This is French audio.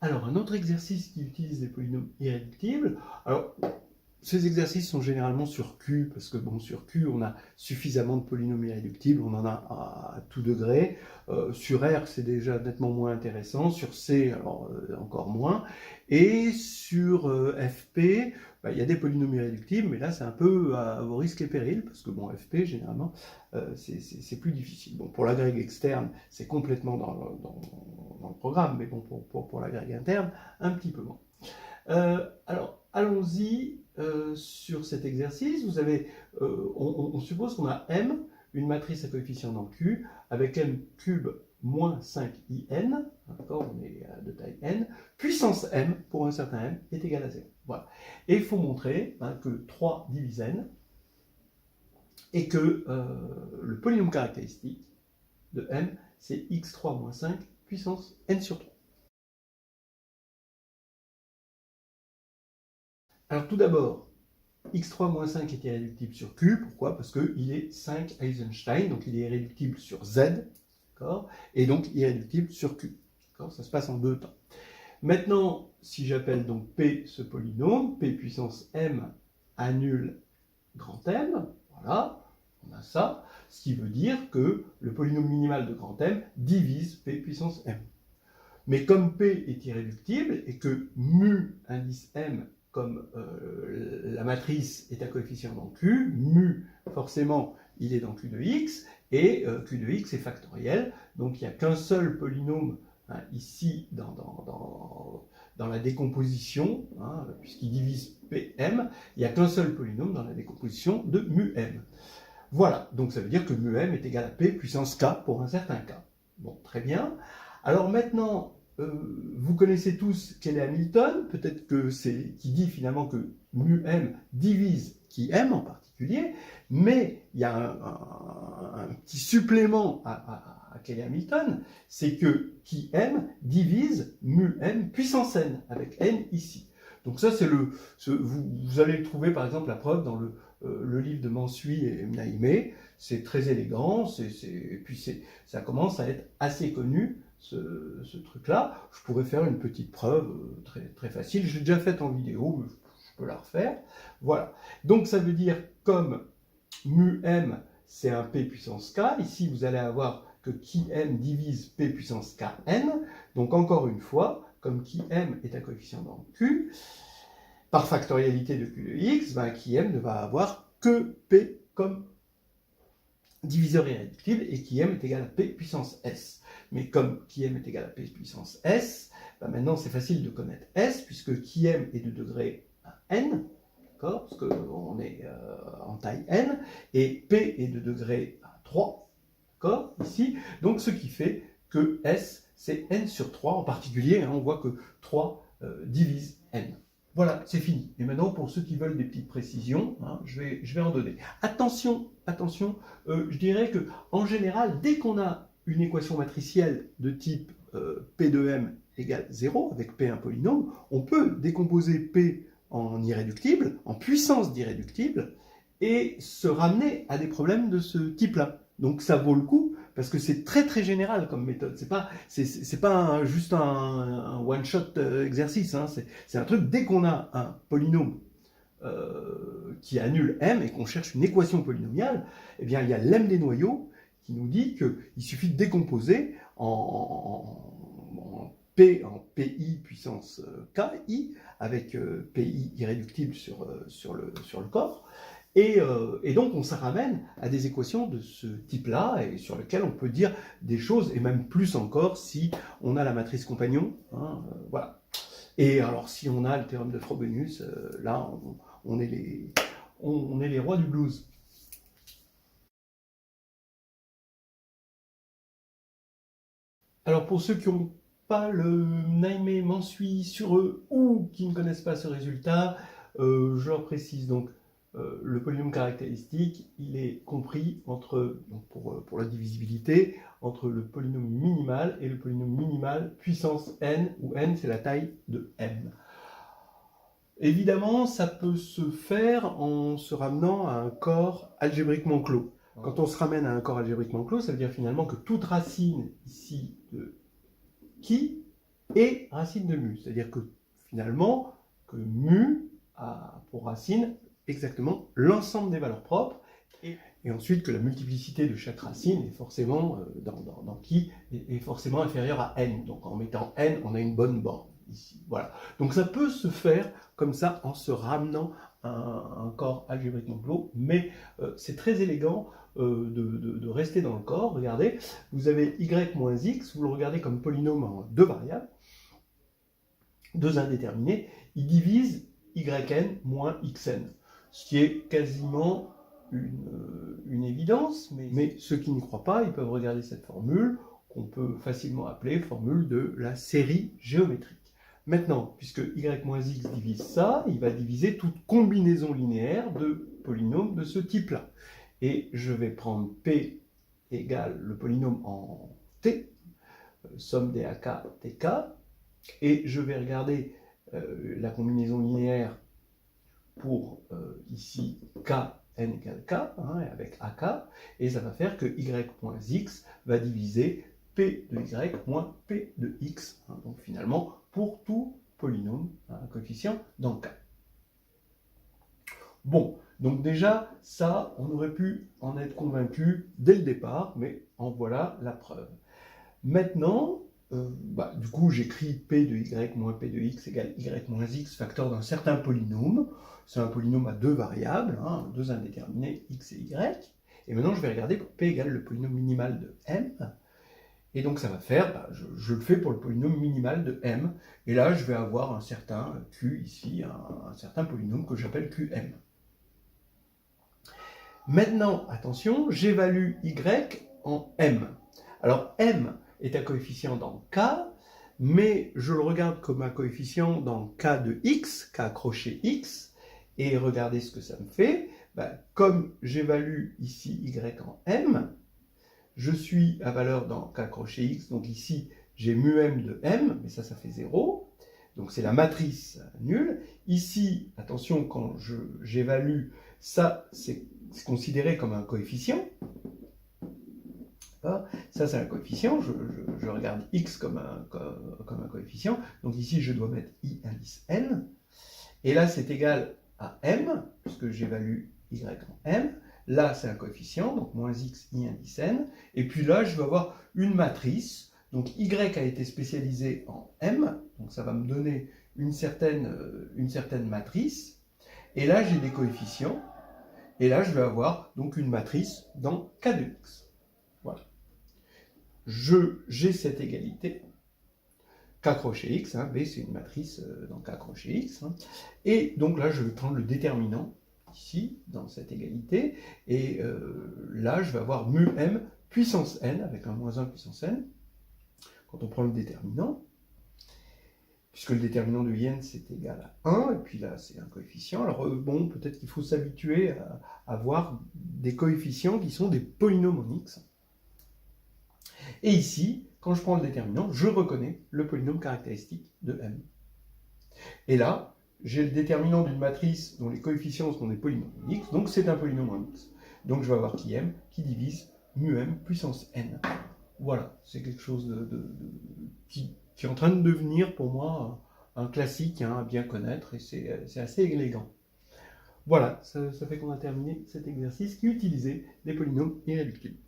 Alors, un autre exercice qui utilise des polynômes irréductibles, alors, ces exercices sont généralement sur Q, parce que bon, sur Q, on a suffisamment de polynômes irréductibles, on en a à tout degré. Sur R, c'est déjà nettement moins intéressant. Sur C, alors encore moins. Et sur FP, bah, il y a des polynômes irréductibles, mais là, c'est un peu à vos risques et périls, parce que bon, FP, généralement, c'est plus difficile. Bon, pour l'agrég externe, c'est complètement dans le programme, mais bon, pour l'agrég interne, un petit peu moins. Alors, allons-y sur cet exercice. Vous avez, on suppose qu'on a M, une matrice à coefficient dans Q, avec M cube moins 5in, d'accord, on est de taille n, puissance m, pour un certain m, est égal à 0. Voilà. Et il faut montrer que 3 divise n, et que le polynôme caractéristique de m, c'est x3 moins 5 puissance n sur 3. Alors tout d'abord, x3 moins 5 est irréductible sur Q. Pourquoi? Parce qu'il est 5 Eisenstein, donc il est irréductible sur Z, et donc irréductible sur Q. Ça se passe en deux temps. Maintenant, si j'appelle donc P ce polynôme, P puissance M annule grand M, voilà, on a ça, ce qui veut dire que le polynôme minimal de grand M divise P puissance M. Mais comme P est irréductible et que mu indice M, comme la matrice est à coefficient dans Q, mu, forcément, il est dans Q de x, et Q de x est factoriel, donc il n'y a qu'un seul polynôme ici dans la décomposition, puisqu'il divise Pm, il n'y a qu'un seul polynôme dans la décomposition de mu m. Voilà, donc ça veut dire que mu m est égal à P puissance k pour un certain k. Bon, très bien. Alors maintenant, vous connaissez tous quel est Hamilton, peut-être que c'est qui dit finalement que mu m divise qui m en particulier, mais il y a un petit supplément à quel est Hamilton, c'est que qui m divise mu m puissance n, avec n ici. Donc ça, c'est vous allez trouver par exemple la preuve dans le livre de Mansuy et Mnaïmé. C'est très élégant, et puis ça commence à être assez connu, ce truc-là. Je pourrais faire une petite preuve très, très facile. Je l'ai déjà faite en vidéo, mais je peux la refaire. Voilà. Donc ça veut dire, comme mu m, c'est un p puissance k, ici vous allez avoir que qui m divise p puissance kn. Donc encore une fois, comme qui m est un coefficient dans Q, par factorialité de Q de x, qui m ne va avoir que p comme diviseur irréductible, et qui m est égal à p puissance s. Mais comme qui m est égal à p puissance s, maintenant c'est facile de connaître s, puisque qui m est de degré n, parce qu'on est en taille n, et p est de degré 3, ici, donc ce qui fait que s, c'est n sur 3, en particulier, on voit que 3 divise n. Voilà, c'est fini. Et maintenant, pour ceux qui veulent des petites précisions, je vais en donner. Attention, je dirais que en général, dès qu'on a une équation matricielle de type P de M égale 0, avec P un polynôme, on peut décomposer P en irréductible, en puissance d'irréductible, et se ramener à des problèmes de ce type-là. Donc ça vaut le coup, parce que c'est très très général comme méthode. C'est pas juste un one-shot exercice. C'est un truc, dès qu'on a un polynôme qui annule m et qu'on cherche une équation polynomiale, eh bien il y a l'm des noyaux qui nous dit qu'il suffit de décomposer en pi puissance ki, avec pi irréductible sur le corps. Et donc on se ramène à des équations de ce type-là, et sur lesquelles on peut dire des choses, et même plus encore si on a la matrice compagnon. Voilà. Et alors si on a le théorème de Frobenius, là on est les rois du blues. Alors pour ceux qui n'ont pas le Mnaïmé Mansuy sur eux, ou qui ne connaissent pas ce résultat, je leur précise donc. Le polynôme caractéristique, il est compris entre, donc pour la divisibilité, entre le polynôme minimal et le polynôme minimal puissance n, où n c'est la taille de m. Évidemment, ça peut se faire en se ramenant à un corps algébriquement clos. Quand on se ramène à un corps algébriquement clos, ça veut dire finalement que toute racine ici de qui et racine de mu. C'est-à-dire que finalement, que mu a pour racine exactement l'ensemble des valeurs propres, et ensuite que la multiplicité de chaque racine est forcément, dans qui est forcément inférieure à n. Donc en mettant n, on a une bonne borne ici. Voilà. Donc ça peut se faire comme ça en se ramenant à un corps algébriquement clos, mais c'est très élégant de rester dans le corps. Regardez, vous avez y moins x, vous le regardez comme polynôme en deux variables, deux indéterminés, il divise yn moins xn, ce qui est quasiment une évidence, mais ceux qui n'y croient pas, ils peuvent regarder cette formule, qu'on peut facilement appeler formule de la série géométrique. Maintenant, puisque y-x divise ça, il va diviser toute combinaison linéaire de polynômes de ce type-là. Et je vais prendre P égale le polynôme en T, somme des AK, TK, et je vais regarder la combinaison linéaire pour ici K, n égale K, hein, avec AK, et ça va faire que y moins x va diviser P de y moins P de x, hein, donc finalement pour tout polynôme à un coefficient dans K. Bon, donc déjà, ça, on aurait pu en être convaincu dès le départ, mais en voilà la preuve. Maintenant, du coup, j'écris P de y moins P de x égale y moins x, facteur d'un certain polynôme. C'est un polynôme à deux variables, hein, deux indéterminés, x et y. Et maintenant, je vais regarder pour P égale le polynôme minimal de m. Et donc, ça va faire, je le fais pour le polynôme minimal de m. Et là, je vais avoir un certain q ici, un certain polynôme que j'appelle qm. Maintenant, attention, j'évalue y en m. Alors, m est un coefficient dans K, mais je le regarde comme un coefficient dans K de x, K accroché x, et regardez ce que ça me fait. Comme j'évalue ici y en m, je suis à valeur dans K accroché x, donc ici j'ai mu m de m, mais ça fait 0, donc c'est la matrice nulle. Ici, attention, quand j'évalue, ça c'est considéré comme un coefficient. Ça, c'est un coefficient. Je regarde x comme un coefficient. Donc ici, je dois mettre i indice n. Et là, c'est égal à m, puisque j'évalue y en m. Là, c'est un coefficient, donc moins x, i indice n. Et puis là, je vais avoir une matrice. Donc y a été spécialisé en m. Donc ça va me donner une certaine matrice. Et là, j'ai des coefficients. Et là, je vais avoir donc une matrice dans K de x. Voilà. J'ai cette égalité. K crochet x, hein, B c'est une matrice dans K crochet x. Hein, et donc là, je vais prendre le déterminant ici, dans cette égalité. Et là, je vais avoir mu m puissance n, avec un moins 1 puissance n, quand on prend le déterminant. Puisque le déterminant de yn, c'est égal à 1, et puis là, c'est un coefficient. Alors, bon, peut-être qu'il faut s'habituer à avoir des coefficients qui sont des polynômes en x. Et ici, quand je prends le déterminant, je reconnais le polynôme caractéristique de m. Et là, j'ai le déterminant d'une matrice dont les coefficients sont des polynômes en x, donc c'est un polynôme en x. Donc je vais avoir qm qui divise mu m puissance n. Voilà, c'est quelque chose qui est en train de devenir pour moi un classique à bien connaître, et c'est assez élégant. Voilà, ça fait qu'on a terminé cet exercice qui utilisait des polynômes irréductibles.